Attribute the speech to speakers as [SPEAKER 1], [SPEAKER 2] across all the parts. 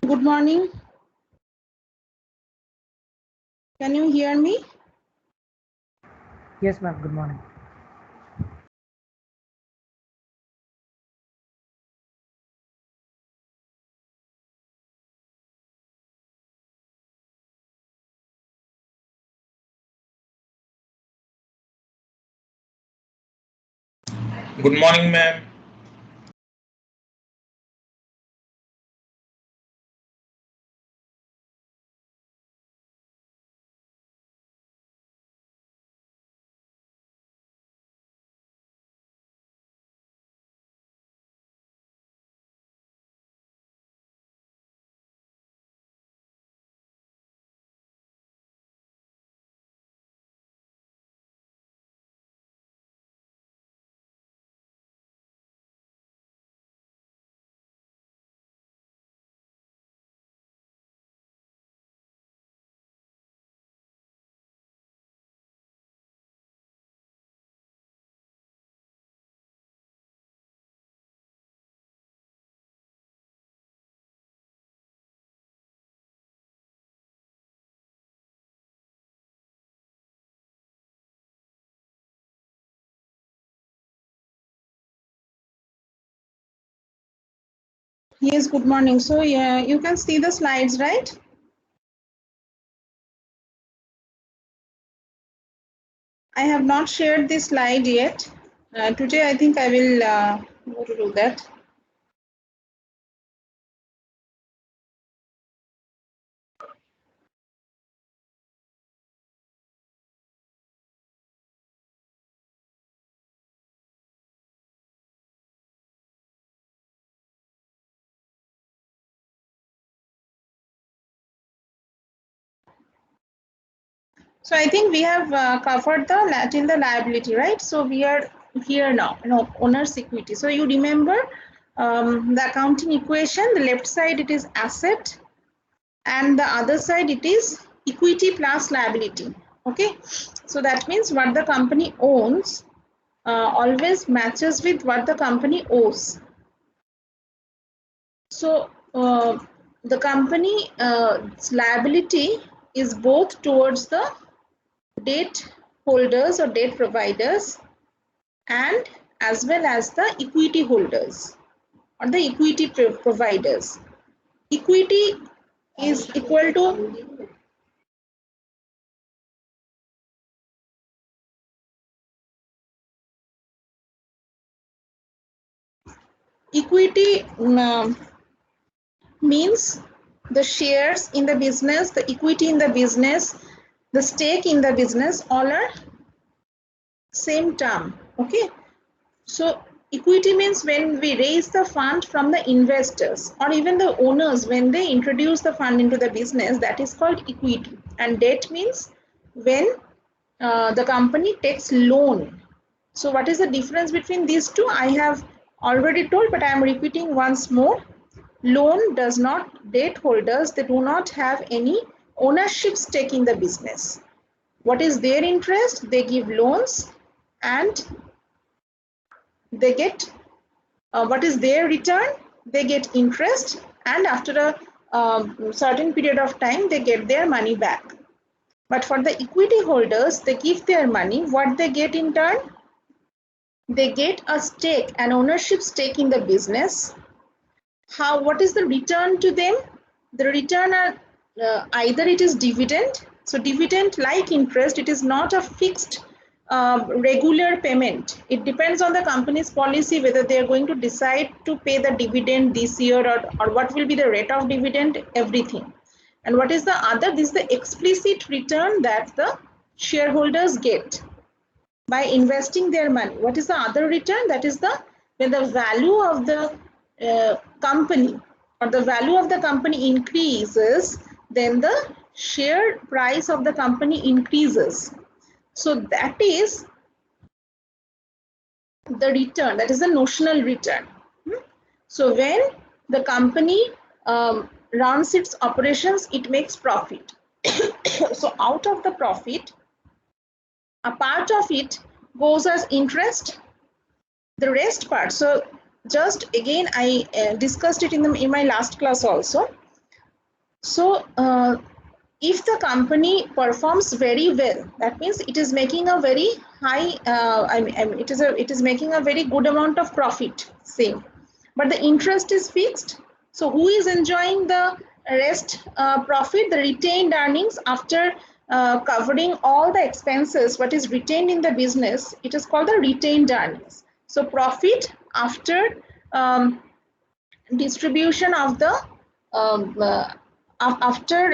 [SPEAKER 1] Good morning. Can you hear me?
[SPEAKER 2] Yes, ma'am. Good morning.
[SPEAKER 3] Good morning, ma'am.
[SPEAKER 1] Yes, good morning. So yeah, you can see the slides, right? I have not shared this slide yet. Today I think I will go to do that. So I think we have covered till the liability, right? So we are here now, owner's equity. So you remember the accounting equation, the left side it is asset and the other side it is equity plus liability. Okay, so that means what the company owns always matches with what the company owes. So the company liability is both towards the debt holders or debt providers and as well as the equity holders or the equity providers. Equity is equal to equity means the shares in the business, the equity in the business, the stake in the business, all are same term. Okay, so equity means when we raise the fund from the investors or even the owners when they introduce the fund into the business, that is called equity. And debt means when the company takes loan. So what is the difference between these two? I have already told, but I am repeating once more. Loan does not, debt holders, they do not have any ownership stake in the business. What is their interest? They give loans and they get what is their return? They get interest, and after a certain period of time, they get their money back. But for the equity holders, they give their money. What they get in turn? They get a stake, an ownership stake in the business. What is the return to them? The return are either it is dividend. So dividend, like interest, it is not a fixed regular payment. It depends on the company's policy whether they are going to decide to pay the dividend this year or what will be the rate of dividend, everything. And what is the other? This is the explicit return that the shareholders get by investing their money. What is the other return? That is the when the value of the company or the value of the company increases, then the share price of the company increases. So that is the return, that is the notional return. So when the company runs its operations, it makes profit. So out of the profit, a part of it goes as interest, the rest part. So just again I discussed it in my last class also. So if the company performs very well, that means it is making a very high, it is making a very good amount of profit, same, but the interest is fixed. So who is enjoying the rest profit? The retained earnings after covering all the expenses, what is retained in the business, it is called the retained earnings. So profit after distribution of the after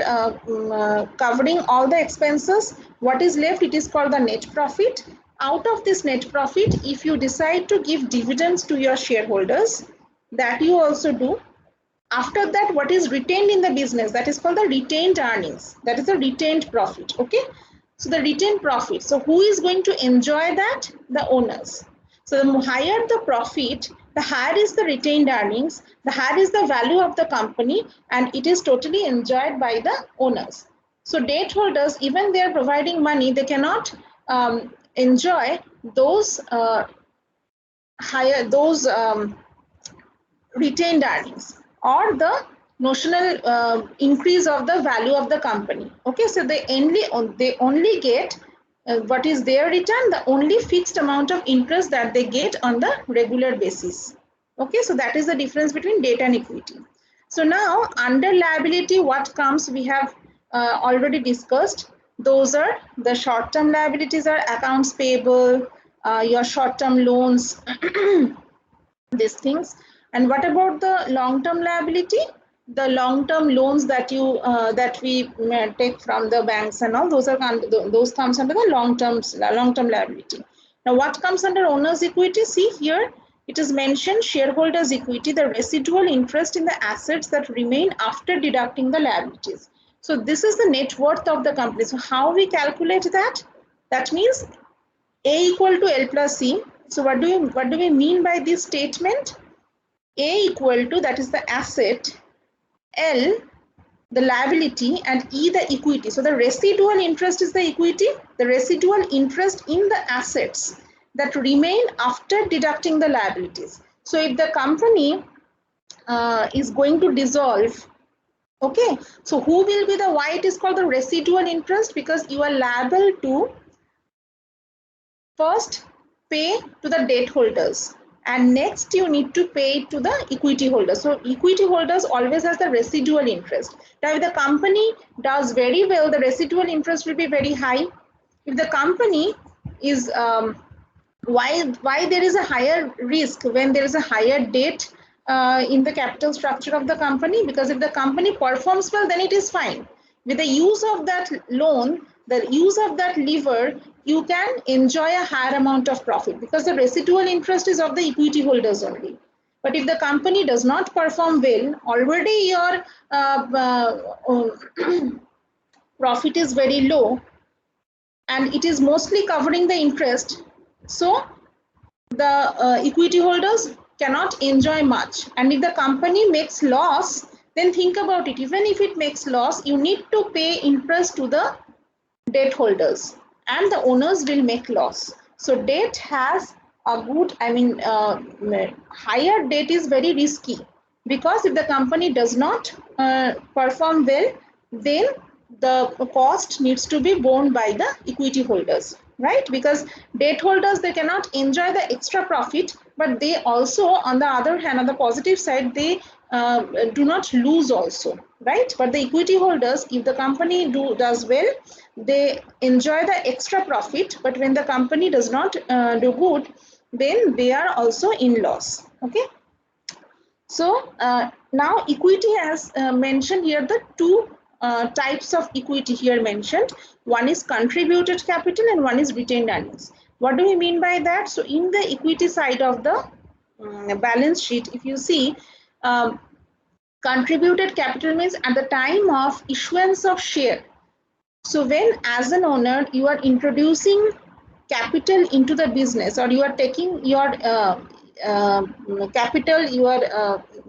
[SPEAKER 1] covering all the expenses, what is left, it is called the net profit. Out of this net profit, if you decide to give dividends to your shareholders, that you also do. After that, what is retained in the business, that is called the retained earnings, that is the retained profit. Okay, so the retained profit, so who is going to enjoy that? The owners. So the higher the profit, the higher is the retained earnings, the higher is the value of the company, and it is totally enjoyed by the owners. So debt holders, even they are providing money, they cannot enjoy those retained earnings or the notional increase of the value of the company. Okay, so they only get what is their return, the only fixed amount of interest that they get on the regular basis. Okay, so that is the difference between debt and equity. So now under liability, what comes, we have already discussed. Those are the short-term liabilities, are accounts payable, your short-term loans, these things. And what about the long-term liability? The long-term loans that you that we take from the banks and all, those comes under the long-term liability. Now what comes under owner's equity? See here, it is mentioned shareholders equity, the residual interest in the assets that remain after deducting the liabilities. So this is the net worth of the company. So how we calculate that? That means A equal to L plus C. So what do we mean by this statement? A equal to, that is the asset, L the liability, and E the equity. So the residual interest is the equity, the residual interest in the assets that remain after deducting the liabilities. So if the company is going to dissolve, okay, so who will be the, why it is called the residual interest? Because you are liable to first pay to the debt holders, and next you need to pay to the equity holders. So equity holders always has the residual interest. Now if the company does very well, the residual interest will be very high. If the company is why there is a higher risk when there is a higher debt in the capital structure of the company? Because if the company performs well, then it is fine. With the use of that loan, the use of that lever, you can enjoy a higher amount of profit because the residual interest is of the equity holders only. But if the company does not perform well, already your profit is very low and it is mostly covering the interest. So the equity holders cannot enjoy much. And if the company makes loss, then think about it. Even if it makes loss, you need to pay interest to the debt holders and the owners will make loss. So debt has a good, higher debt is very risky, because if the company does not perform well, then the cost needs to be borne by the equity holders, right? Because debt holders, they cannot enjoy the extra profit, but they also, on the other hand, on the positive side, they do not lose also, right? But the equity holders, if the company does well, they enjoy the extra profit, but when the company does not do good, then they are also in loss. Okay, so now equity, as mentioned here, the two types of equity here mentioned. One is contributed capital and one is retained earnings. What do we mean by that? So in the equity side of the balance sheet, if you see, contributed capital means at the time of issuance of share. So when, as an owner, you are introducing capital into the business, or you are taking your capital,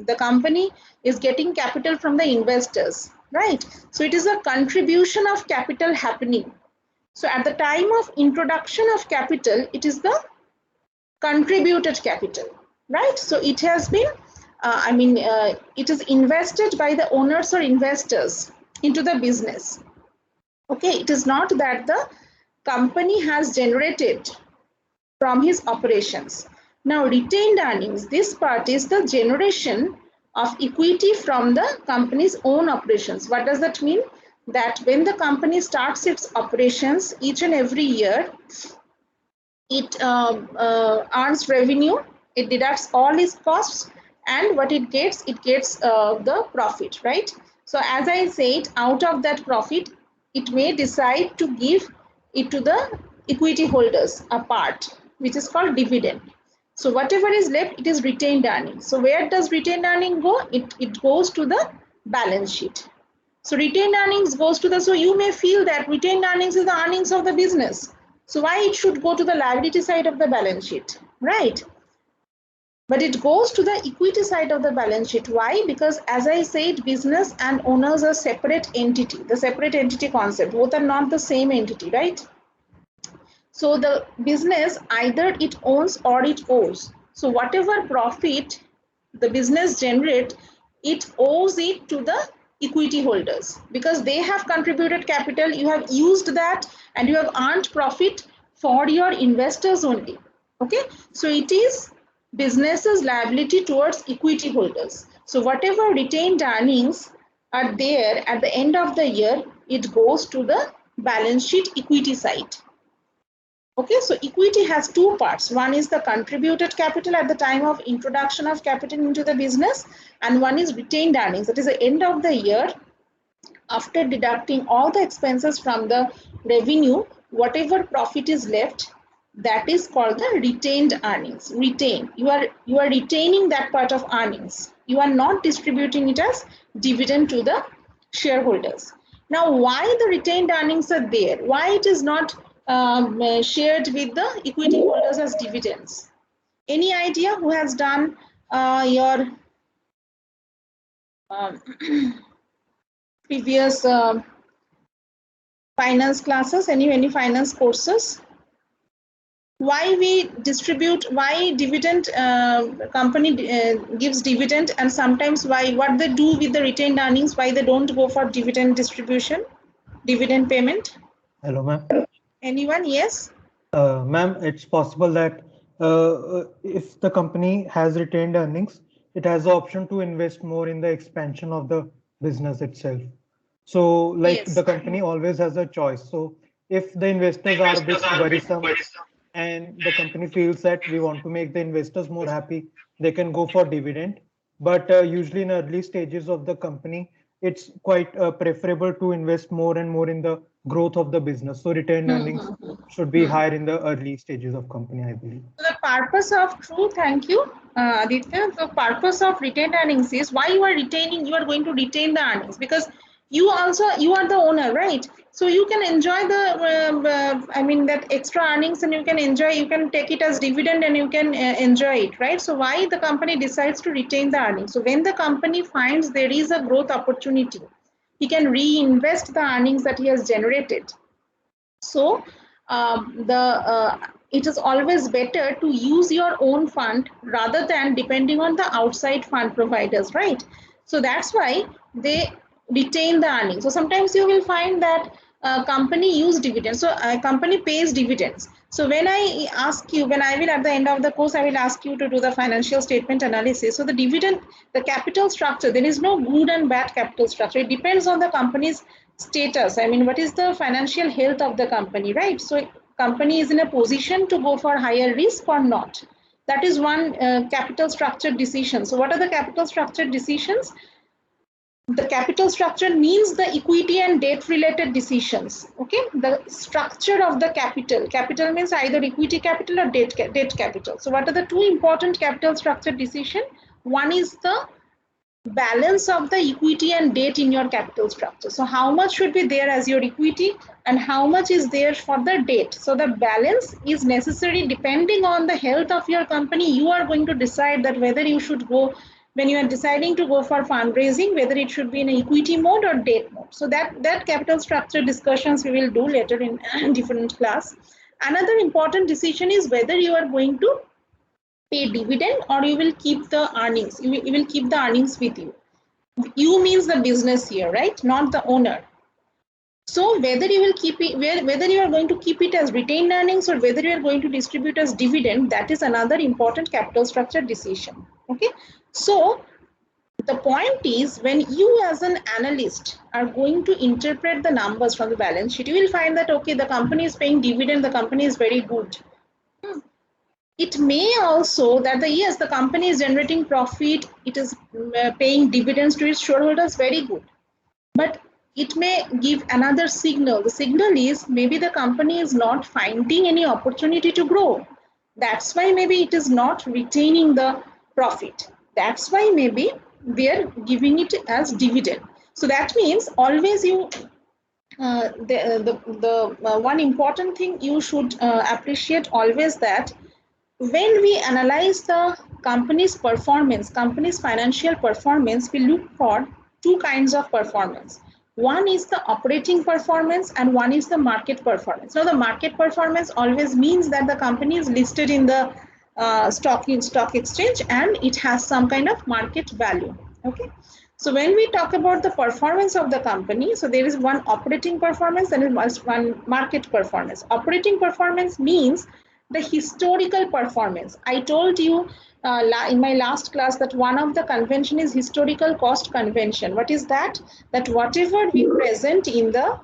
[SPEAKER 1] the company is getting capital from the investors, right? So it is a contribution of capital happening. So at the time of introduction of capital, it is the contributed capital, right? So it has been it is invested by the owners or investors into the business. Okay, it is not that the company has generated from his operations. Now, retained earnings, this part is the generation of equity from the company's own operations. What does that mean? That when the company starts its operations each and every year, it earns revenue, it deducts all its costs, and what it gets the profit, right? So as I said, out of that profit, it may decide to give it to the equity holders a part, which is called dividend. So whatever is left, it is retained earnings. So where does retained earning go? It goes to the balance sheet. So retained earnings goes to the, so you may feel that retained earnings is the earnings of the business. So why it should go to the liability side of the balance sheet, right? But it goes to the equity side of the balance sheet. Why? Because as I said, business and owners are separate entity, the separate entity concept. Both are not the same entity, right? So the business, either it owns or it owes. So whatever profit the business generate, it owes it to the equity holders because they have contributed capital, you have used that, and you have earned profit for your investors only. Okay, so it is business's liability towards equity holders. So whatever retained earnings are there at the end of the year, it goes to the balance sheet equity side. Okay, so equity has two parts. One is the contributed capital at the time of introduction of capital into the business, and one is retained earnings. That is the end of the year, after deducting all the expenses from the revenue, whatever profit is left, that is called the retained earnings. Retain. You are retaining that part of earnings. You are not distributing it as dividend to the shareholders. Now, why the retained earnings are there? Why it is not shared with the equity holders as dividends? Any idea who has done your previous finance classes, any finance courses? Why we distribute, why dividend company gives dividend, and sometimes why, what they do with the retained earnings, why they don't go for dividend distribution, dividend payment?
[SPEAKER 2] Hello, ma'am.
[SPEAKER 1] Anyone? Yes.
[SPEAKER 2] Ma'am, it's possible that if the company has retained earnings, it has the option to invest more in the expansion of the business itself. So, like
[SPEAKER 1] Yes.
[SPEAKER 2] the company always has a choice. So, if the investors are a bit worrisome and the company feels that we want to make the investors more happy, they can go for dividend. But usually in early stages of the company, it's quite preferable to invest more and more in the growth of the business. So retained earnings should be higher in the early stages of company, I believe.
[SPEAKER 1] So the purpose of thank you, Aditya. The purpose of retained earnings is why you are retaining, you are going to retain the earnings because you are the owner, right? So you can enjoy the, that extra earnings, and you can enjoy, you can take it as dividend and you can enjoy it, right? So why the company decides to retain the earnings? So when the company finds there is a growth opportunity, he can reinvest the earnings that he has generated. So it is always better to use your own fund rather than depending on the outside fund providers, right? So that's why they retain the earnings. So sometimes you will find that a company use dividends. So a company pays dividends. So when I ask you, when I will at the end of the course, I will ask you to do the financial statement analysis. So the dividend, the capital structure, there is no good and bad capital structure. It depends on the company's status. What is the financial health of the company, right? So company is in a position to go for higher risk or not. That is one capital structure decision. So what are the capital structure decisions? The capital structure means the equity and debt related decisions. Okay, the structure of the capital means either equity capital or debt capital. So what are the two important capital structure decision? One is the balance of the equity and debt in your capital structure. So how much should be there as your equity and how much is there for the debt? So the balance is necessary depending on the health of your company. You are going to decide that whether you should go, when you are deciding to go for fundraising, whether it should be in equity mode or debt mode. So that capital structure discussions we will do later in different class. Another important decision is whether you are going to pay dividend or you will keep the earnings. You will keep the earnings with you. You means the business here, right? Not the owner. So whether you will keep it, whether you are going to keep it as retained earnings or whether you are going to distribute as dividend, that is another important capital structure decision. Okay. So the point is, when you as an analyst are going to interpret the numbers from the balance sheet, you will find that, okay, the company is paying dividend, the company is very good. It may also that yes, the company is generating profit, it is paying dividends to its shareholders, very good. But it may give another signal. The signal is maybe the company is not finding any opportunity to grow. That's why maybe it is not retaining the profit. That's why maybe they are giving it as dividend. So that means always you the one important thing you should appreciate always that when we analyze the company's performance, company's financial performance, we look for two kinds of performance. One is the operating performance and one is the market performance. Now, the market performance always means that the company is listed in the stock exchange and it has some kind of market value. Okay. So when we talk about the performance of the company, so there is one operating performance and one market performance. Operating performance means the historical performance. I told you in my last class that one of the convention is historical cost convention. What is that? That whatever we present in the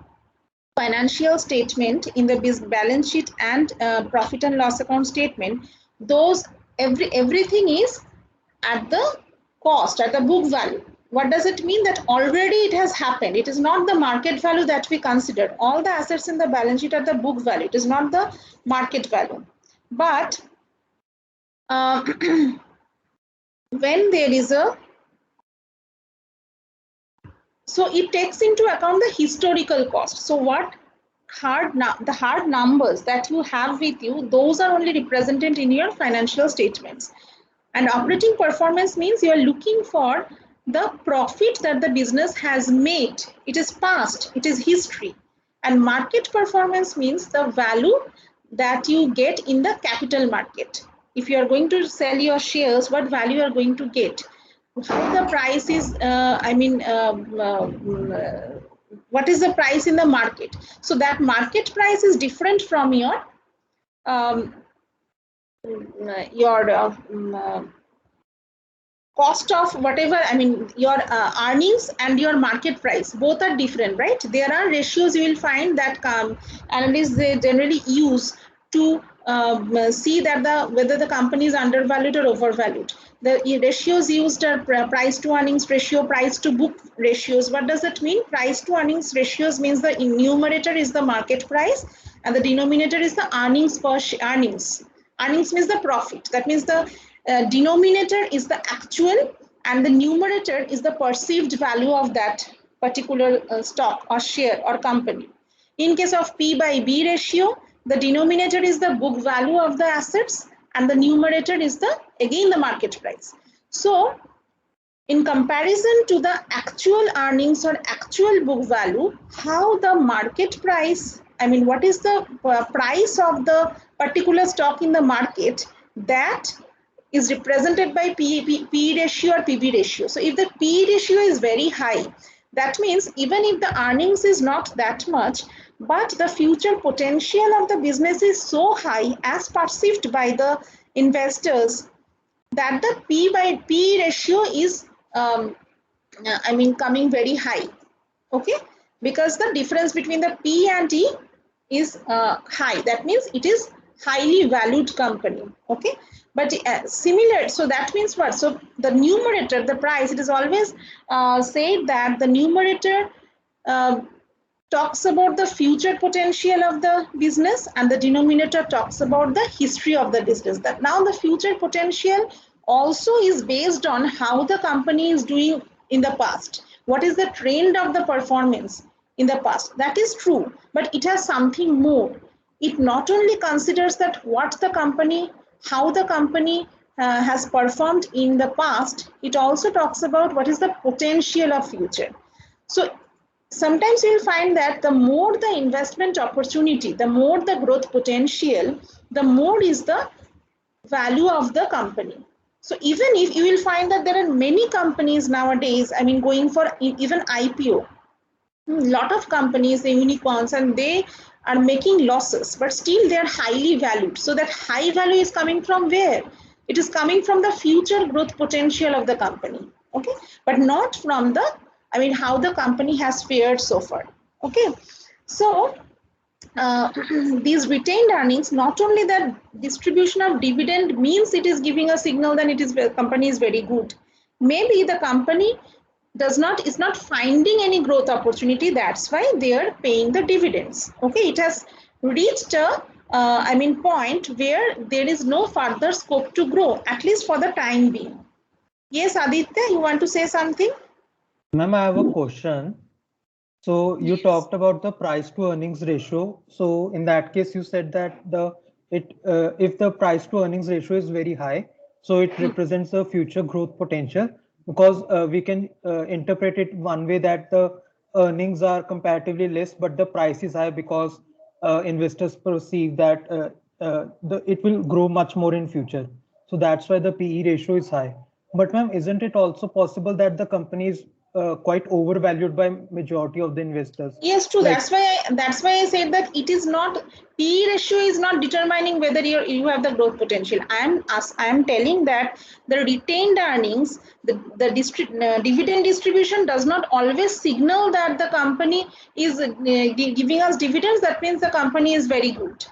[SPEAKER 1] financial statement, in the balance sheet and profit and loss account statement, those everything is at the cost, at the book value. What does it mean? That already it has happened. It is not the market value that we considered. All the assets in the balance sheet are the book value. It is not the market value. But when there is a, so it takes into account the historical cost. So what the hard numbers that you have with you, those are only represented in your financial statements. And operating performance means you are looking for the profit that the business has made. It is past, it is history. And market performance means the value that you get in the capital market. If you are going to sell your shares, what value you are going to get? How the price is, what is the price in the market? So that market price is different from your cost of whatever, your earnings and your market price, both are different, right? There are ratios you will find that analysts they generally use to see that whether the company is undervalued or overvalued. The ratios used are price to earnings ratio, price to book ratios. What does it mean? Price to earnings ratios means the numerator is the market price and the denominator is the earnings per earnings. Earnings means the profit. That means the denominator is the actual and the numerator is the perceived value of that particular stock or share or company. In case of P by B ratio, the denominator is the book value of the assets and the numerator is again the market price. So in comparison to the actual earnings or actual book value, how the market price, what is the price of the particular stock in the market, that is represented by P ratio or PB ratio. So if the P ratio is very high, that means even if the earnings is not that much, but the future potential of the business is so high as perceived by the investors that the P by P ratio is coming very high. Okay, because the difference between the P and E is high. That means it is highly valued company. Okay, but similar, so that means what? So the numerator, the price, it is always said that the numerator talks about the future potential of the business and the denominator talks about the history of the business. That now the future potential also is based on how the company is doing in the past. What is the trend of the performance in the past? That is true, but it has something more. It not only considers that what the company, how the company has performed in the past, it also talks about what is the potential of future. So sometimes you'll find that the more the investment opportunity, the more the growth potential, the more is the value of the company. So even if you will find that there are many companies nowadays, I mean, going for even IPO, lot of companies, the unicorns, and they are making losses, but still they are highly valued. So that high value is coming from where? It is coming from the future growth potential of the company, okay, but not from the, I mean, how the company has fared so far, okay. So these retained earnings, not only that distribution of dividend means it is giving a signal that it is company is very good. Maybe the company does not is not finding any growth opportunity. That's why they are paying the dividends. Okay, it has reached a I mean point where there is no further scope to grow, at least for the time being. Yes, Aditya, you want to say something?
[SPEAKER 2] Ma'am, I have a question. So you
[SPEAKER 1] Yes.
[SPEAKER 2] talked about the price to earnings ratio. So in that case, you said that if the price to earnings ratio is very high, so it represents a future growth potential, because we can interpret it one way that the earnings are comparatively less, but the price is high because investors perceive that it will grow much more in future. So that's why the PE ratio is high. But ma'am, isn't it also possible that the company is quite overvalued by majority of the investors?
[SPEAKER 1] Yes, true.
[SPEAKER 2] Like,
[SPEAKER 1] That's why I said that it is not, P/E ratio is not determining whether you have the growth potential. I am telling that the retained earnings, dividend distribution does not always signal that the company is giving us dividends. That means the company is very good.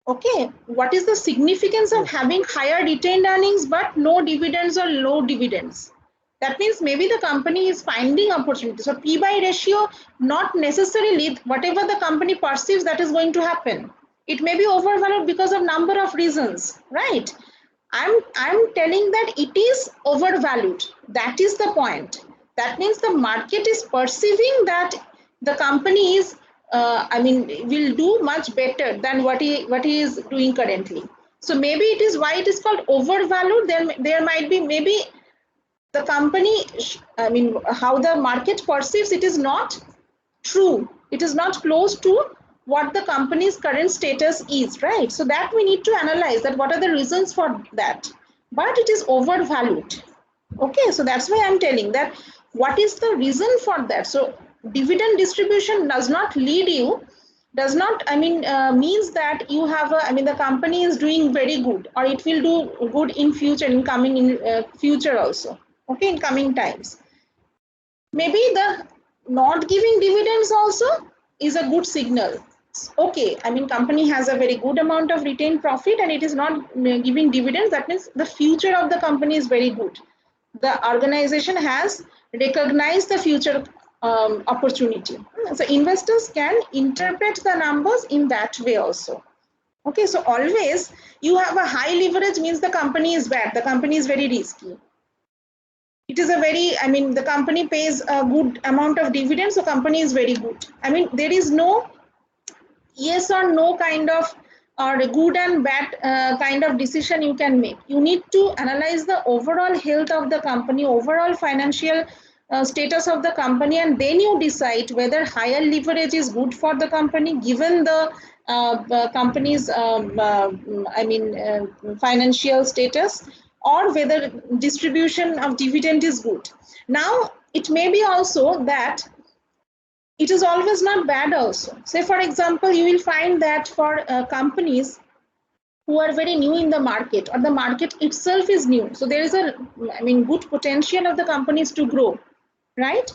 [SPEAKER 1] Okay, what is the significance of
[SPEAKER 2] yes,
[SPEAKER 1] having higher retained earnings but no dividends or low dividends? That means maybe the company is finding opportunities. So P by ratio, not necessarily whatever the company perceives that is going to happen. It may be overvalued because of number of reasons, right? I'm telling that it is overvalued. That is the point. That means the market is perceiving that the company is, I mean, will do much better than what he is doing currently. So maybe it is why it is called overvalued. Then there might be maybe the company, I mean, how the market perceives it is not true. It is not close to what the company's current status is, right? So that we need to analyze that what are the reasons for that. But it is overvalued. Okay, so that's why I'm telling that what is the reason for that. So dividend distribution does not lead you, does not, I mean, means that you have a, I mean, the company is doing very good or it will do good in future, in coming in future also. Okay, in coming times. Maybe the not giving dividends also is a good signal. Okay, I mean, company has a very good amount of retained profit and it is not giving dividends. That means the future of the company is very good. The organization has recognized the future opportunity. So investors can interpret the numbers in that way also. Okay, so always you have a high leverage means the company is bad, the company is very risky. It is a very, I mean, the company pays a good amount of dividends, so company is very good. I mean, there is no yes or no kind of, or a good and bad kind of decision you can make. You need to analyze the overall health of the company, overall financial status of the company, and then you decide whether higher leverage is good for the company given the company's I mean financial status, or whether distribution of dividend is good. Now it may be also that it is always not bad also. Say for example, you will find that for companies who are very new in the market, or the market itself is new, so there is a, I mean, good potential of the companies to grow, right?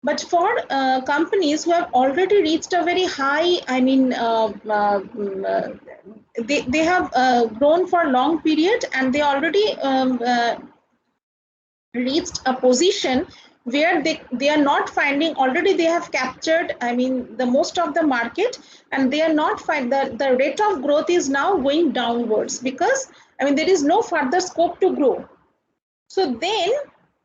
[SPEAKER 1] But for companies who have already reached a very high, I mean, they have grown for a long period and they already reached a position where they are not finding, already they have captured, I mean, the most of the market, and they are not find the rate of growth is now going downwards because, I mean, there is no further scope to grow. So then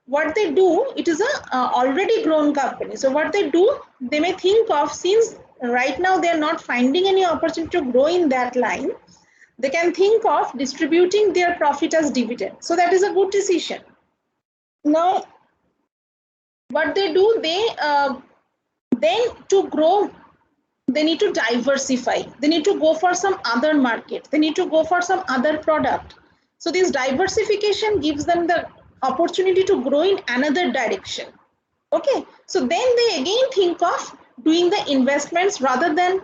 [SPEAKER 1] what they do, it is a already grown company. So what they do, they may think of, since right now they are not finding any opportunity to grow in that line, they can think of distributing their profit as dividend. So that is a good decision. Now what they do, they then to grow they need to diversify, they need to go for some other market, they need to go for some other product. So this diversification gives them the opportunity to grow in another direction. Okay, so then they again think of doing the investments rather than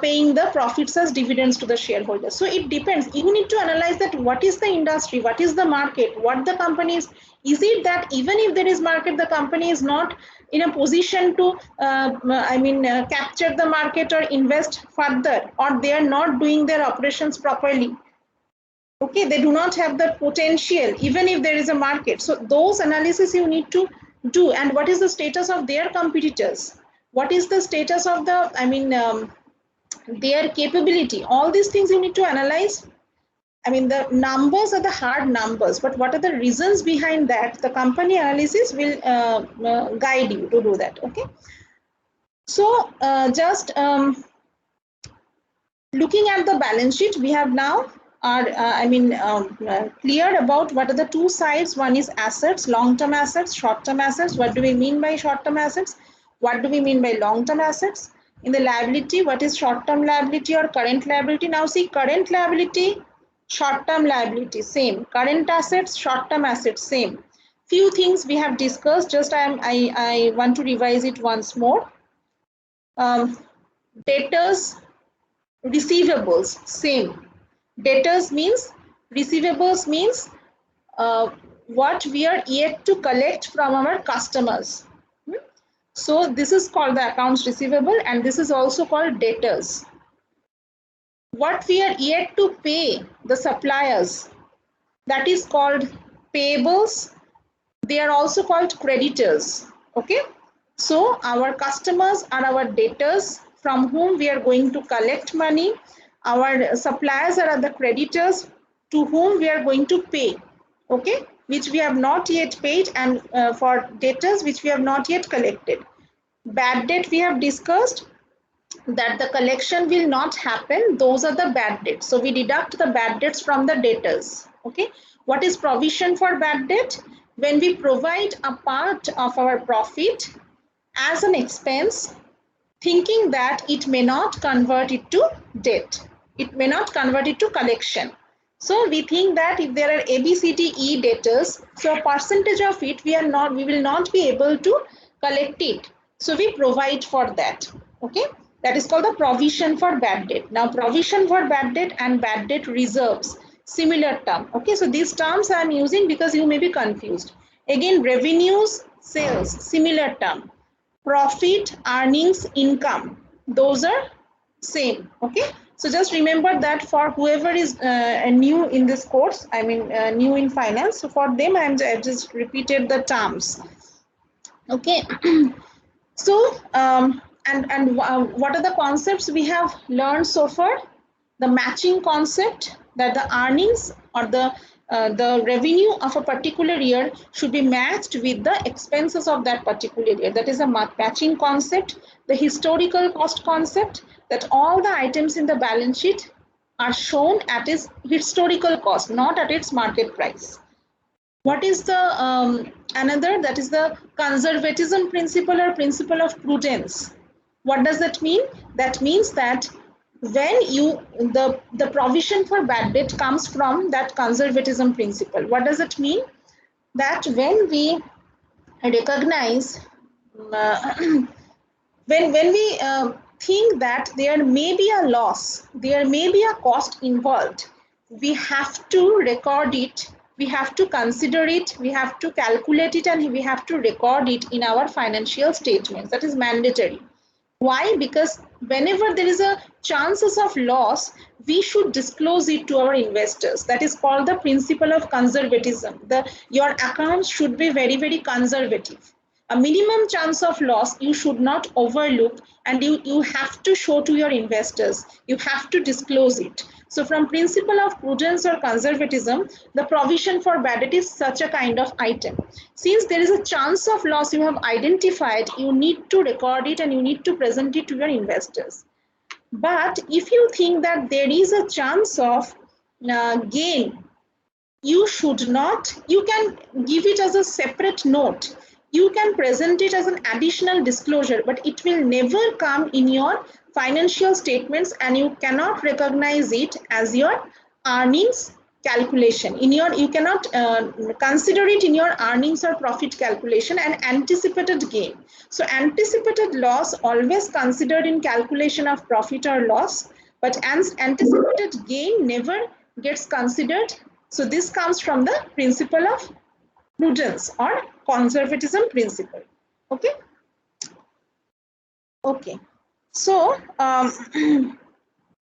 [SPEAKER 1] paying the profits as dividends to the shareholders. So it depends. You need to analyze that what is the industry, what is the market, what the company is it that even if there is market, the company is not in a position to capture the market or invest further, or they are not doing their operations properly. Okay, they do not have the potential even if there is a market. So those analysis you need to do. And what is the status of their competitors, what is the status of the their capability, all these things you need to analyze. I mean, the numbers are the hard numbers, but what are the reasons behind that? The company analysis will guide you to do that. Okay, so just looking at the balance sheet, we have now are clear about what are the two sides. One is assets, long-term assets, short-term assets. What do we mean by short-term assets? What do we mean by long-term assets? In the liability, what is short-term liability or current liability? Now see, current liability, short-term liability, same. Current assets, short-term assets, same. Few things we have discussed, just I want to revise it once more. Debtors, receivables, same. Debtors means, receivables means what we are yet to collect from our customers. So this is called the accounts receivable, and this is also called debtors. What we are yet to pay the suppliers, that is called payables. They are also called creditors. Okay, so our customers are our debtors from whom we are going to collect money. Our suppliers are the creditors to whom we are going to pay, okay, which we have not yet paid, and for debtors which we have not yet collected. Bad debt we have discussed, that the collection will not happen, those are the bad debts. So we deduct the bad debts from the debtors. Okay, what is provision for bad debt? When we provide a part of our profit as an expense, thinking that it may not convert it to debt, it may not convert it to collection. So we think that if there are A, B, C, D, E debtors, so a percentage of it we will not be able to collect it. So we provide for that. Okay, that is called the provision for bad debt. Now provision for bad debt and bad debt reserves, similar term. Okay, so these terms I am using because you may be confused. Again, revenues, sales, similar term. Profit, earnings, income, those are same. Okay, so just remember that for whoever is new in this course, new in finance, so for them I've just repeated the terms. Okay, so what are the concepts we have learned so far? The matching concept, that the earnings or the revenue of a particular year should be matched with the expenses of that particular year. That is a matching concept. The historical cost concept, that all the items in the balance sheet are shown at its historical cost, not at its market price. What is the another? That is the conservatism principle or principle of prudence. What does that mean? That means that when the provision for bad debt comes from that conservatism principle. What does it mean? That when we recognize when we think that there may be a loss, there may be a cost involved, we have to record it, we have to consider it, we have to calculate it, and we have to record it in our financial statements. That is mandatory. Why? Because whenever there is a chances of loss, we should disclose it to our investors. That is called the principle of conservatism. Your accounts should be very, very conservative. A minimum chance of loss you should not overlook, and you have to show to your investors. You have to disclose it. So from principle of prudence or conservatism, the provision for bad debt is such a kind of item. Since there is a chance of loss you have identified, you need to record it and you need to present it to your investors. But if you think that there is a chance of gain, you should not, you can give it as a separate note. You can present it as an additional disclosure, but it will never come in your financial statements and you cannot recognize it as your earnings calculation. You cannot consider it in your earnings or profit calculation and anticipated gain. So anticipated loss always considered in calculation of profit or loss, but anticipated gain never gets considered. So this comes from the principle of prudence or conservatism principle. Okay. Okay. So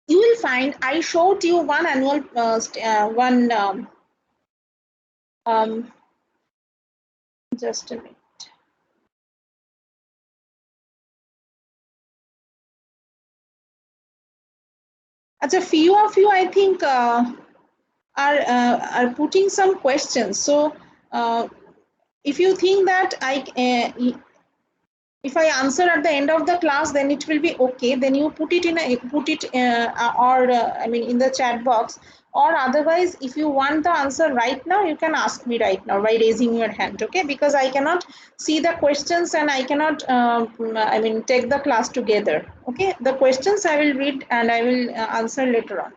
[SPEAKER 1] you will find I showed you one annual just a minute. As a few of you, I think are putting some questions. So if you think that if I answer at the end of the class, then it will be okay. Then you put it in in the chat box. Or otherwise, if you want the answer right now, you can ask me right now by raising your hand. Okay, because I cannot see the questions and I cannot take the class together. Okay, the questions I will read and I will answer later on.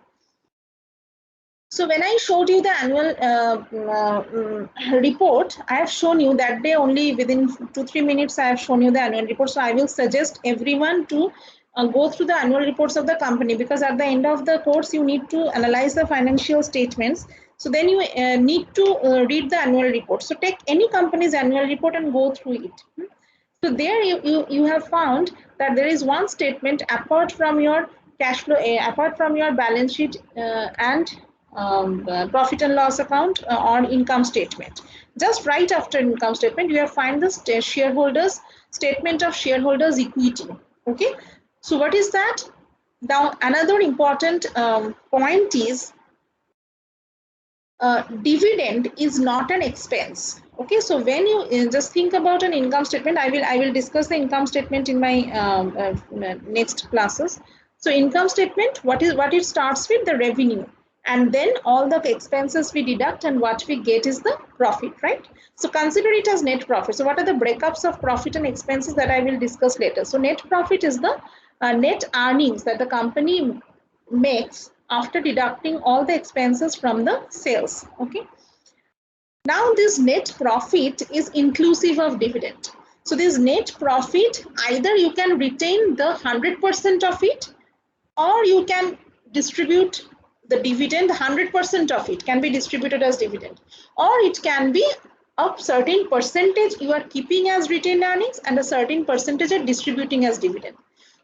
[SPEAKER 1] So when I showed you the annual report, I have shown you that day only within 2-3 minutes I have shown you the annual report. So I will suggest everyone to go through the annual reports of the company, because at the end of the course you need to analyze the financial statements. So then you need to read the annual report. So take any company's annual report and go through it. So there you have found that there is one statement apart from your cash flow, apart from your balance sheet and profit and loss account or income statement. Just right after income statement, you have find the shareholders statement of shareholders equity. Okay, so what is that? Now another important point is dividend is not an expense. Okay, so when you just think about an income statement, I will discuss the income statement in my next classes. So income statement, what it starts with? The revenue, and then all the expenses we deduct, and what we get is the profit, right? So consider it as net profit. So what are the breakups of profit and expenses that I will discuss later? So net profit is the net earnings that the company makes after deducting all the expenses from the sales. Okay, now this net profit is inclusive of dividend. So this net profit, either you can retain the 100% of it, or you can distribute the dividend. 100% of it can be distributed as dividend, or it can be a certain percentage you are keeping as retained earnings and a certain percentage are distributing as dividend.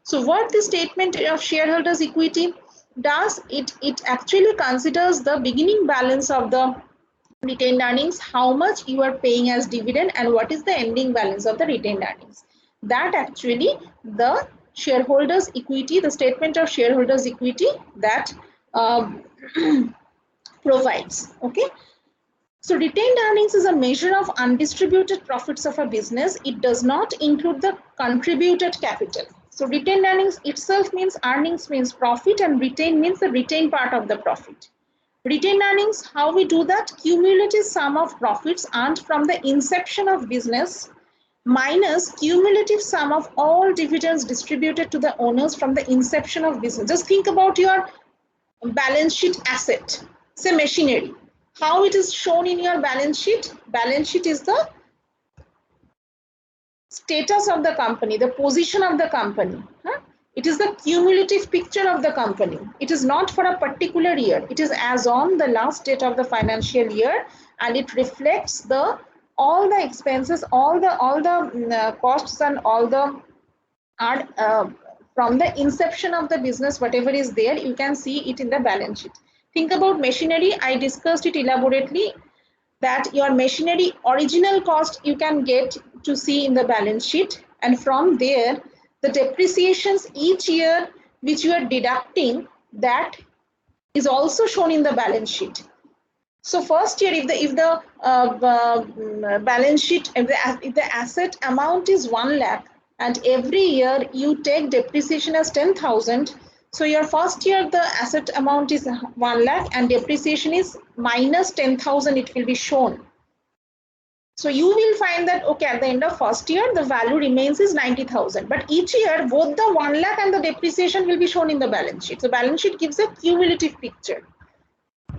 [SPEAKER 1] So what the statement of shareholders equity does, it actually considers the beginning balance of the retained earnings, how much you are paying as dividend, and what is the ending balance of the retained earnings. That actually the shareholders equity, the statement of shareholders equity, that provides. Okay, so retained earnings is a measure of undistributed profits of a business. It does not include the contributed capital. So retained earnings itself means earnings means profit, and retained means the retained part of the profit. Retained earnings, how we do that? Cumulative sum of profits earned from the inception of business minus cumulative sum of all dividends distributed to the owners from the inception of business. Just think about your balance sheet asset, say machinery. How it is shown in your balance sheet? Balance sheet is the status of the company, the position of the company. It is the cumulative picture of the company. It is not for a particular year. It is as on the last date of the financial year, and it reflects the all the expenses, all the costs, and all the from the inception of the business, whatever is there, you can see it in the balance sheet. Think about machinery. I discussed it elaborately, that your machinery original cost you can get to see in the balance sheet, and from there the depreciations each year which you are deducting, that is also shown in the balance sheet. So first year, if the balance sheet, if the asset amount is 1 lakh, and every year you take depreciation as 10,000, so your first year the asset amount is 1 lakh and depreciation is minus 10,000, it will be shown. So you will find that, okay, at the end of first year, the value remains is 90,000. But each year, both the 1 lakh and the depreciation will be shown in the balance sheet. So balance sheet gives a cumulative picture.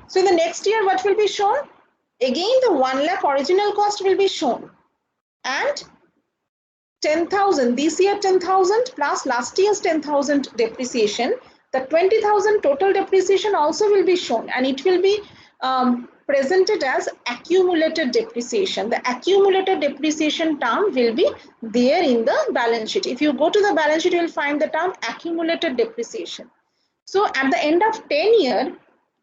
[SPEAKER 1] So in the next year, what will be shown? Again, the 1 lakh original cost will be shown. And 10,000, this year 10,000 plus last year's 10,000 depreciation, the 20,000 total depreciation also will be shown, and it will be presented as accumulated depreciation. The accumulated depreciation term will be there in the balance sheet. If you go to the balance sheet, you will find the term accumulated depreciation. So at the end of 10 years,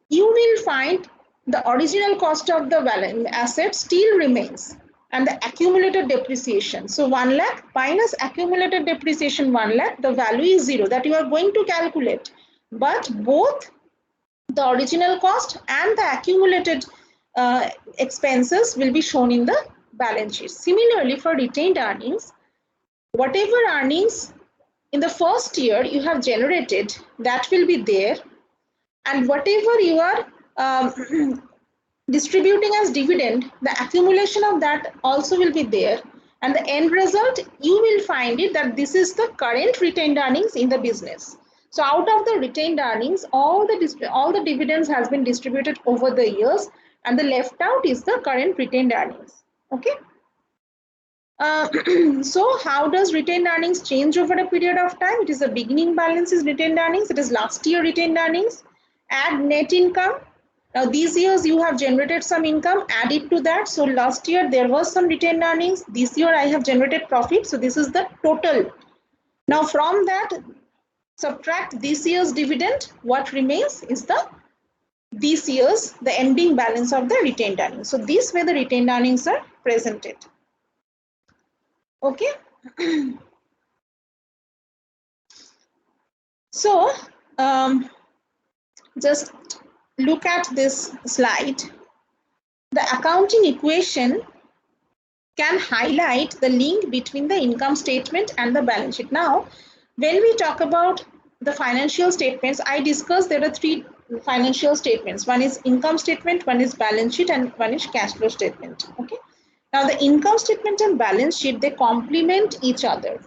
[SPEAKER 1] you will find the original cost of the asset still remains and the accumulated depreciation. So 1 lakh minus accumulated depreciation 1 lakh, the value is 0 that you are going to calculate. But both the original cost and the accumulated expenses will be shown in the balance sheet. Similarly, for retained earnings, whatever earnings in the first year you have generated, that will be there, and whatever you are distributing as dividend, the accumulation of that also will be there, and the end result you will find it that this is the current retained earnings in the business. So out of the retained earnings, all the dividends has been distributed over the years, and the left out is the current retained earnings. Okay. So how does retained earnings change over a period of time? It is the beginning balance is retained earnings. It is last year retained earnings. Add net income. Now these years you have generated some income, add it to that. So last year there was some retained earnings. This year I have generated profit. So this is the total. Now from that, subtract this year's dividend. What remains is this year's the ending balance of the retained earnings. So this way the retained earnings are presented. Okay. So just look at this slide. The accounting equation can highlight the link between the income statement and the balance sheet. Now, when we talk about the financial statements, I discussed there are three financial statements. One is income statement, one is balance sheet, and one is cash flow statement. Okay. Now, the income statement and balance sheet, they complement each other.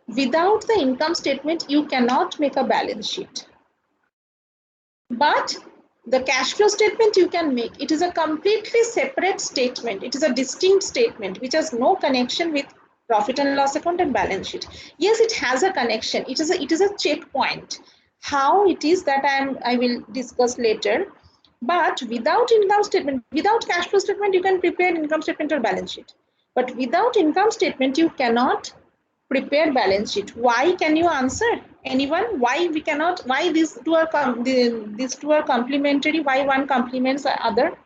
[SPEAKER 1] Without the income statement, you cannot make a balance sheet. But the cash flow statement you can make. It is a completely separate statement. It is a distinct statement which has no connection with profit and loss account and balance sheet. Yes, it has a connection. It is a checkpoint. How it is that I will discuss later. But without income statement, without cash flow statement, you can prepare income statement or balance sheet. But without income statement, you cannot prepare balance sheet. Why? Can you answer? Anyone? Why we cannot? Why these two are complementary? Why one complements the other?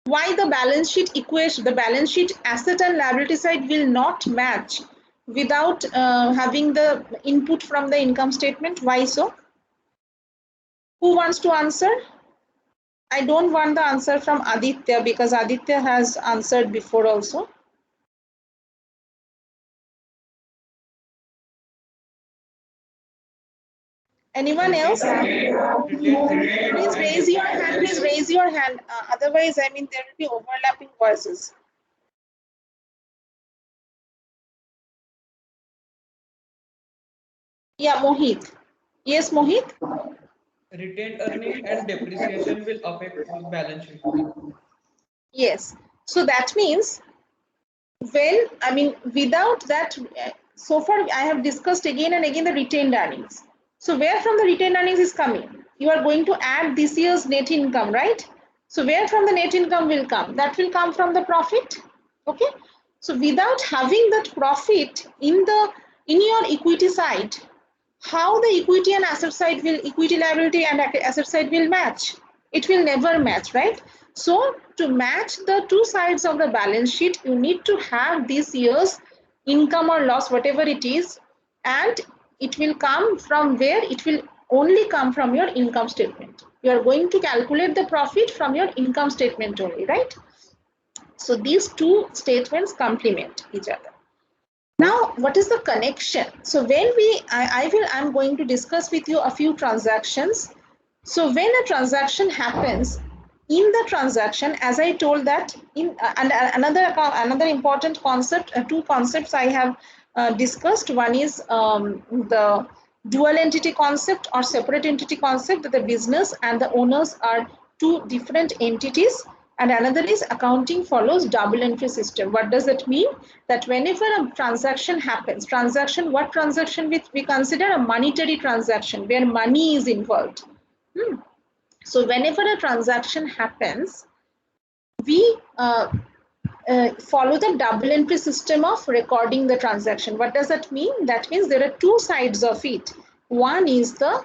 [SPEAKER 1] Why the balance sheet equation, the balance sheet asset and liability side will not match without having the input from the income statement? Why so? Who wants to answer? I don't want the answer from Aditya because Aditya has answered before also. Anyone else? Please raise your hand. Please raise your hand. Otherwise, I mean, there will be overlapping voices. Yeah, Mohit. Yes, Mohit.
[SPEAKER 4] Retained earning and depreciation will affect the balance sheet.
[SPEAKER 1] Yes. So that means when, I mean, without that, so far I have discussed again and again the retained earnings. So where from the retained earnings is coming? You are going to add this year's net income, right? So where from the net income will come? That will come from the profit. Okay. So without having that profit in your equity side, how the equity and asset side will, equity liability and asset side will match? It will never match, right? So to match the two sides of the balance sheet, you need to have this year's income or loss, whatever it is, and it will come from where? It will only come from your income statement. You are going to calculate the profit from your income statement only, right? So these two statements complement each other. Now, what is the connection? So when I'm going to discuss with you a few transactions. So when a transaction happens, in the transaction, as I told that in another important concept, two concepts I have discussed. One is the dual entity concept or separate entity concept, that the business and the owners are two different entities. And another is accounting follows double entry system. What does that mean? That whenever a transaction happens, what transaction which we consider a monetary transaction where money is involved. So whenever a transaction happens, we follow the double entry system of recording the transaction. What does that mean? That means there are two sides of it. One is there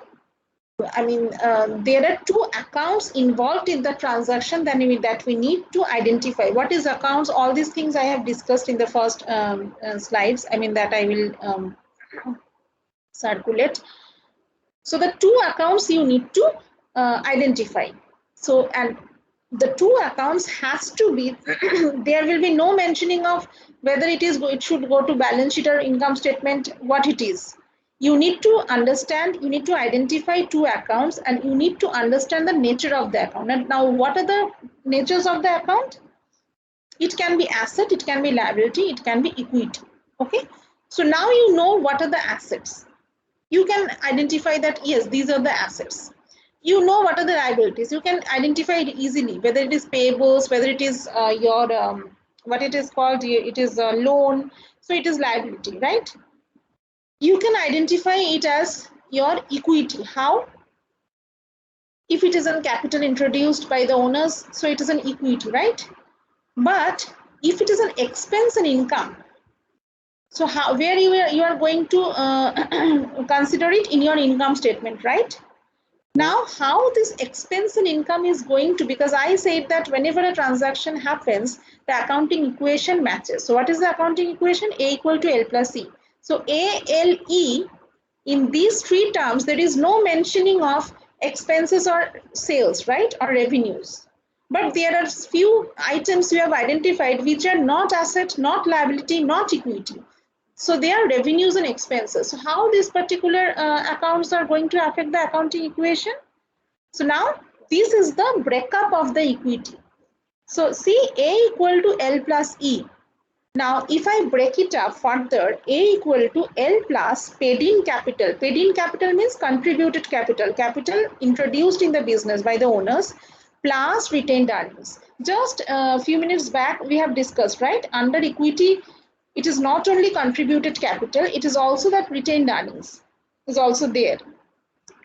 [SPEAKER 1] are two accounts involved in the transaction that we need to identify. What is accounts? All these things I have discussed in the first slides. That I will circulate. So the two accounts you need to identify. So, and the two accounts has to be there will be no mentioning of whether it should go to balance sheet or income statement, what it is. You need to understand, you need to identify two accounts, and you need to understand the nature of the account. And now, what are the natures of the account? It can be asset, it can be liability, it can be equity. Okay. So now you know what are the assets. You can identify that, yes, these are the assets. You know what are the liabilities. You can identify it easily, whether it is payables, whether it is what it is called, it is a loan. So it is liability, right? You can identify it as your equity. How? If it is a capital introduced by the owners, so it is an equity, right? But if it is an expense and income, so how, where you are going to consider it in your income statement, right? Now, how this expense and income is going to, because I said that whenever a transaction happens, the accounting equation matches. So what is the accounting equation? A equal to L plus E. So A, L, E, in these three terms, there is no mentioning of expenses or sales, right? Or revenues. But there are few items you have identified which are not asset, not liability, not equity. So they are revenues and expenses. So how these particular accounts are going to affect the accounting equation? So now this is the breakup of the equity. So see, A equal to L plus E. Now if I break it up further, A equal to L plus paid in capital. Paid in capital means contributed capital. Capital introduced in the business by the owners plus retained earnings. Just a few minutes back we have discussed, right? Under equity, it is not only contributed capital, it is also that retained earnings is also there,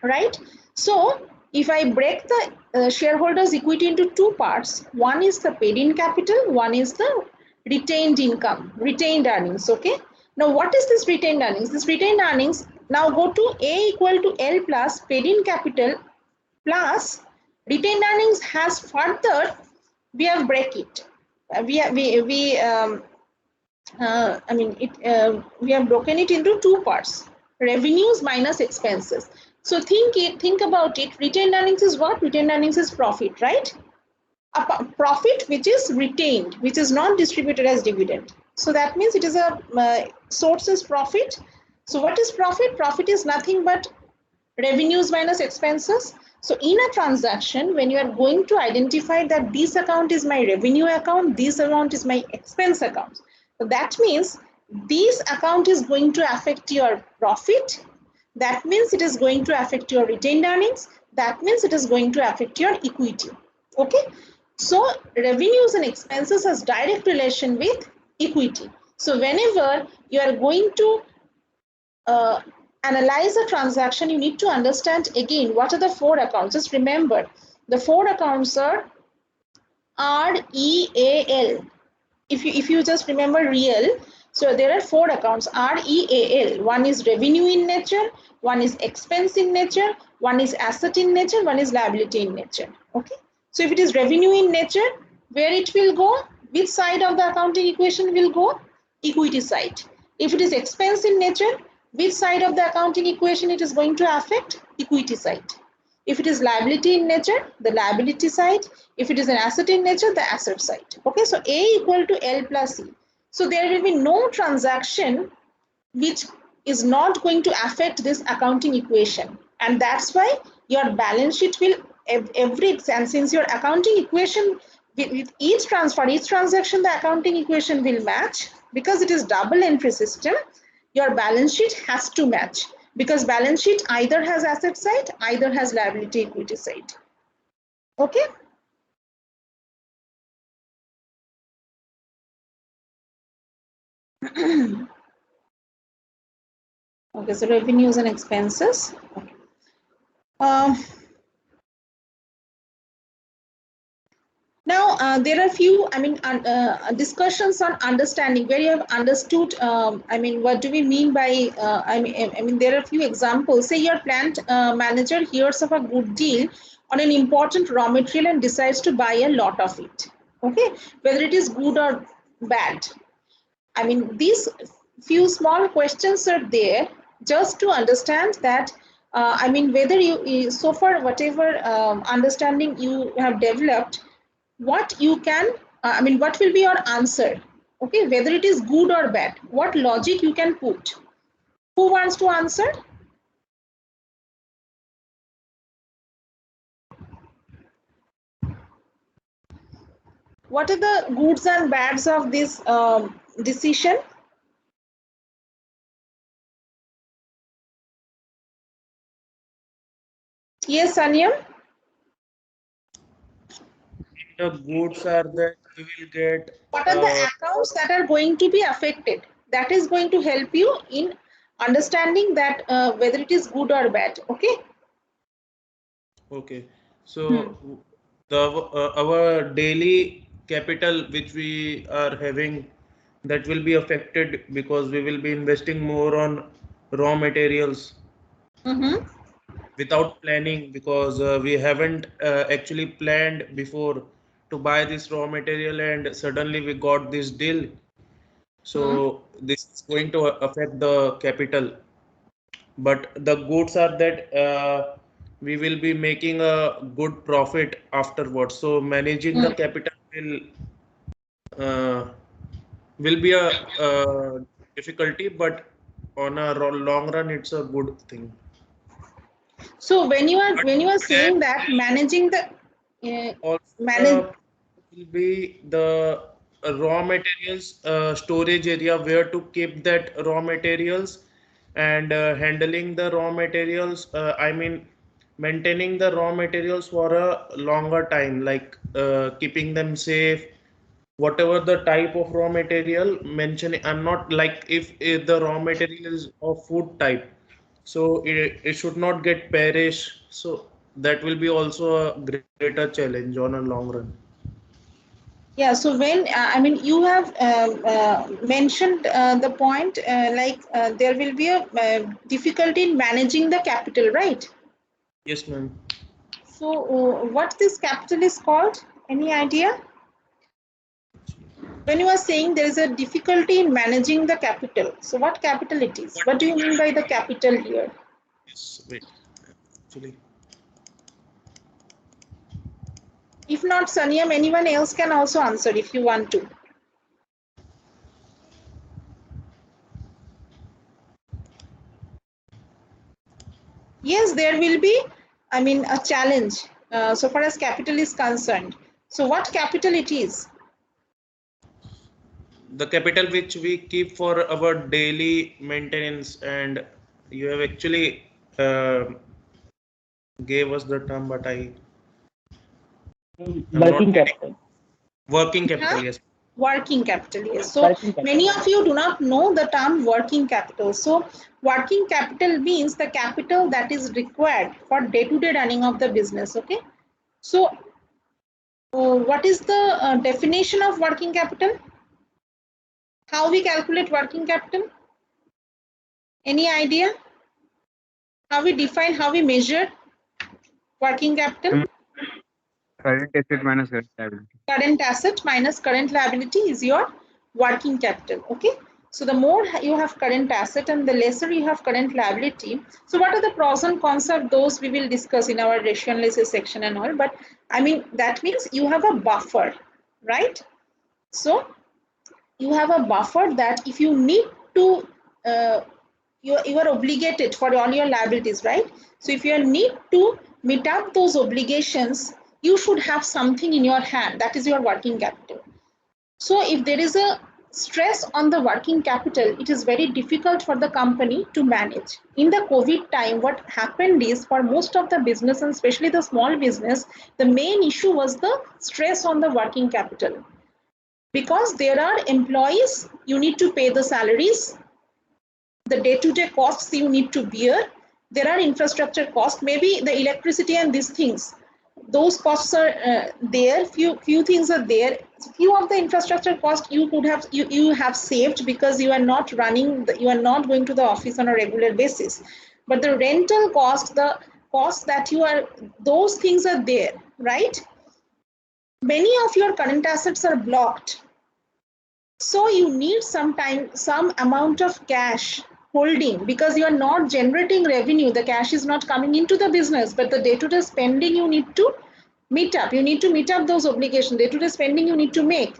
[SPEAKER 1] right? So if I break the shareholders equity into two parts, one is the paid in capital, one is the retained income, retained earnings. Okay, now what is this retained earnings? This retained earnings, now go to A equal to L plus paid in capital plus retained earnings has further, we have break it. We have broken it into two parts: revenues minus expenses. So think about it. Retained earnings is what? Retained earnings is profit, right? A profit which is retained, which is not distributed as dividend. So that means it is a source is profit. So what is profit? Profit is nothing but revenues minus expenses. So in a transaction, when you are going to identify that this account is my revenue account, this account is my expense account. So that means this account is going to affect your profit. That means it is going to affect your retained earnings. That means it is going to affect your equity. Okay. So revenues and expenses has direct relation with equity. So whenever you are going to analyze a transaction, you need to understand again what are the four accounts. Just remember, the four accounts are REAL. If you just remember real, so there are four accounts REAL. One is revenue in nature, one is expense in nature, one is asset in nature, one is liability in nature. Okay. So if it is revenue in nature, where it will go? Which side of the accounting equation will go? Equity side. If it is expense in nature, which side of the accounting equation it is going to affect? Equity side. If it is liability in nature, the liability side. If it is an asset in nature, the asset side. Okay, so A equal to L plus E. So there will be no transaction which is not going to affect this accounting equation. And that's why your balance sheet will and since your accounting equation with each transfer, each transaction, the accounting equation will match because it is double entry system. Your balance sheet has to match because balance sheet either has asset side, either has liability equity side. Okay. Okay, so revenues and expenses. Okay. Now, there are few, discussions on understanding where you have understood, what do we mean by, there are a few examples. Say your plant manager hears of a good deal on an important raw material and decides to buy a lot of it. Okay, whether it is good or bad. I mean, these few small questions are there just to understand that, whether you, so far, whatever understanding you have developed, what you can, what will be your answer? Okay, whether it is good or bad, what logic you can put? Who wants to answer? What are the goods and bads of this decision? Yes, Anyam?
[SPEAKER 3] The goods are that we will get.
[SPEAKER 1] What are the accounts that are going to be affected? That is going to help you in understanding that whether it is good or bad. Okay.
[SPEAKER 3] Okay. So the our daily capital which we are having, that will be affected because we will be investing more on raw materials
[SPEAKER 1] Mm-hmm.
[SPEAKER 3] without planning, because we haven't actually planned before to buy this raw material, and suddenly we got this deal. So this is going to affect the capital. But the goods are that we will be making a good profit afterwards. So managing the capital uh, will be a difficulty, but on a long run, it's a good thing.
[SPEAKER 1] So
[SPEAKER 3] But
[SPEAKER 1] when you are
[SPEAKER 3] there
[SPEAKER 1] saying that managing the
[SPEAKER 3] also
[SPEAKER 1] manage.
[SPEAKER 3] the will be the raw materials storage area where to keep that raw materials, and handling the raw materials, maintaining the raw materials for a longer time, like keeping them safe, whatever the type of raw material mentioning. I'm not like, if the raw material is of food type, so it should not get perish. So that will be also a greater challenge on a long run.
[SPEAKER 1] Yeah, so when you have mentioned the point there will be a difficulty in managing the capital, right?
[SPEAKER 3] Yes, ma'am.
[SPEAKER 1] So what this capital is called? Any idea? When you are saying there is a difficulty in managing the capital, so what capital it is? What do you mean by the capital here?
[SPEAKER 3] Yes, wait. Actually,
[SPEAKER 1] If not Sanyam, anyone else can also answer if you want to. Yes, there will be, a challenge so far as capital is concerned. So what capital it is?
[SPEAKER 3] the capital which we keep for our daily maintenance, and you have actually uh, gave us the term, but I'm not
[SPEAKER 5] Working
[SPEAKER 3] getting.
[SPEAKER 5] capital.
[SPEAKER 3] Working
[SPEAKER 1] Huh?
[SPEAKER 3] capital, yes.
[SPEAKER 1] Working capital, yes. So
[SPEAKER 5] Working
[SPEAKER 1] many
[SPEAKER 5] capital.
[SPEAKER 1] of you do not know the term working capital. So working capital means the capital that is required for day-to-day running of the business. Okay. So what is the definition of working capital? How we calculate working capital? Any idea? How we define, how we measure working capital?
[SPEAKER 6] Current asset minus current liability.
[SPEAKER 1] Current asset minus current liability is your working capital. Okay, so the more you have current asset and the lesser you have current liability. So what are the pros and cons of those, we will discuss in our ratio analysis section and all, but that means you have a buffer, right? So you have a buffer that if you need to you are obligated for all your liabilities, right? So if you need to meet up those obligations, you should have something in your hand, that is your working capital. So if there is a stress on the working capital, it is very difficult for the company to manage. In the COVID time, what happened is for most of the business and especially the small business, the main issue was the stress on the working capital. Because there are employees, you need to pay the salaries, the day-to-day costs you need to bear. There are infrastructure costs, maybe the electricity and these things. Those costs are there. Few things are there. Few of the infrastructure costs you could have you have saved because you are not running. You are not going to the office on a regular basis. But the rental cost, the cost that you are, those things are there, right? Many of your current assets are blocked. So you need some amount of cash holding because you are not generating revenue. The cash is not coming into the business, but the day-to-day spending you need to meet up. You need to meet up those obligations. Day-to-day spending you need to make.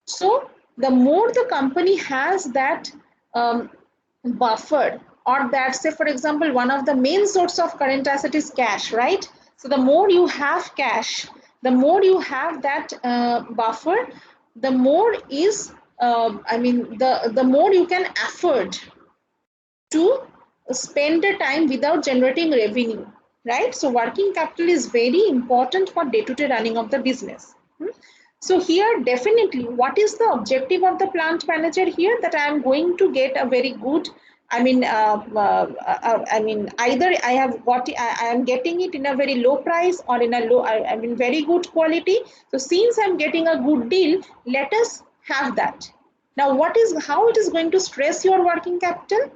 [SPEAKER 1] So the more the company has that buffer, or that, say for example, one of the main source of current asset is cash, right? So the more you have cash, the more you have that buffer, the more is the more you can afford to spend the time without generating revenue, right? So working capital is very important for day-to-day running of the business. So here definitely what is the objective of the plant manager here, that I am going to get a very good, either I have got, I am getting it in a very low price or in a low, very good quality. So since I'm getting a good deal, let us have that. Now how it is going to stress your working capital?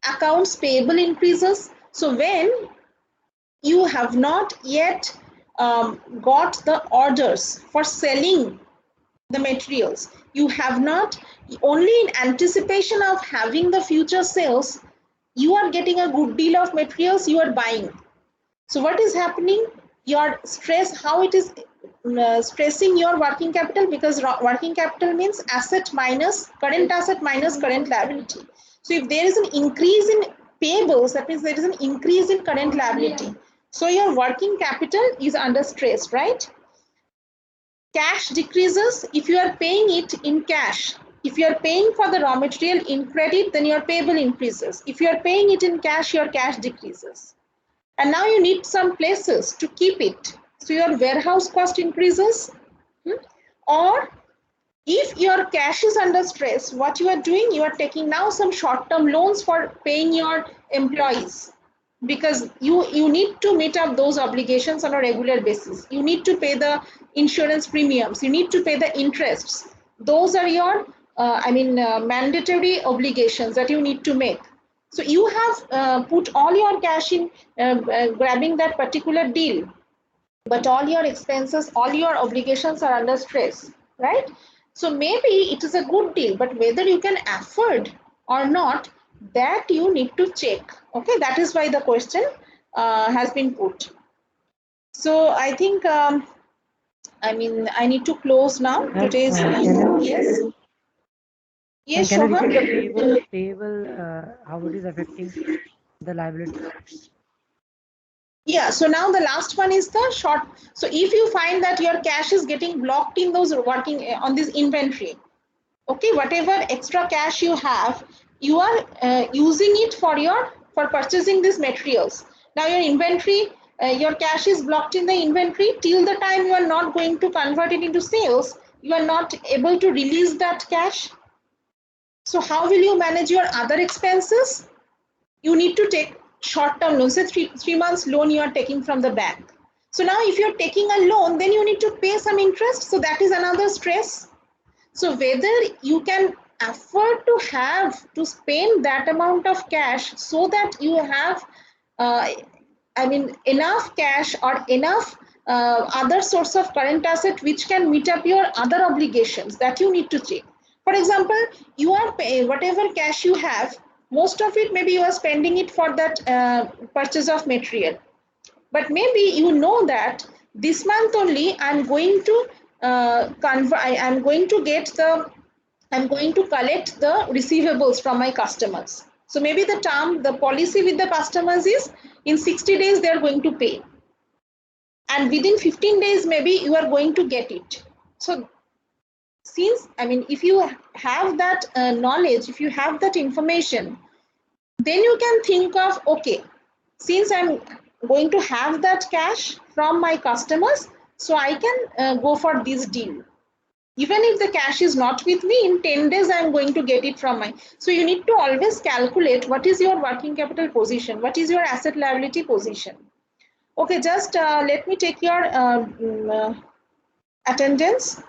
[SPEAKER 1] Accounts payable increases. So when you have not yet got the orders for selling the materials, you have not, only in anticipation of having the future sales, you are getting a good deal of materials, you are buying. So what is happening? Your stress, how it is stressing your working capital, because working capital means asset minus current liability. So if there is an increase in payables, that means there is an increase in current liability. So your working capital is under stress, right? Cash decreases if you are paying it in cash. If you are paying for the raw material in credit, then your payable increases. If you are paying it in cash, your cash decreases. And now you need some places to keep it. So your warehouse cost increases. Or if your cash is under stress, what you are doing, you are taking now some short-term loans for paying your employees, because you need to meet up those obligations on a regular basis. You need to pay the insurance premiums, you need to pay the interests. Those are your mandatory obligations that you need to make. So you have put all your cash in grabbing that particular deal, but all your expenses, all your obligations are under stress, right? So maybe it is a good deal, but whether you can afford or not, that you need to check. Okay, that is why the question has been put. So I think I need to close now.
[SPEAKER 5] Ma'am,
[SPEAKER 1] Today's yes. Yes,
[SPEAKER 5] can I repeat the
[SPEAKER 1] Shobha.
[SPEAKER 5] payable how it is affecting the liability?
[SPEAKER 1] Yeah, so now the last one is the short. So if you find that your cash is getting blocked in those working on this inventory, okay, whatever extra cash you have, you are using it for purchasing these materials. Now your inventory, your cash is blocked in the inventory till the time you are not going to convert it into sales, you are not able to release that cash. So how will you manage your other expenses? You need to take short-term loans. Say three months loan you are taking from the bank. So now if you're taking a loan, then you need to pay some interest. So that is another stress. So whether you can afford to have to spend that amount of cash so that you have enough cash or enough other source of current asset which can meet up your other obligations, that you need to check. For example, you are paying whatever cash you have, most of it maybe you are spending it for that purchase of material, but maybe you know that this month only I'm going to I'm going to collect the receivables from my customers. So maybe the term, the policy with the customers is in 60 days they are going to pay, and within 15 days maybe you are going to get it. So since, I mean, if you have that knowledge, if you have that information, then you can think of, okay, since I'm going to have that cash from my customers, so I can go for this deal. Even if the cash is not with me, in 10 days I'm going to get it from my. So you need to always calculate what is your working capital position, what is your asset liability position. Okay, just let me take your attendance.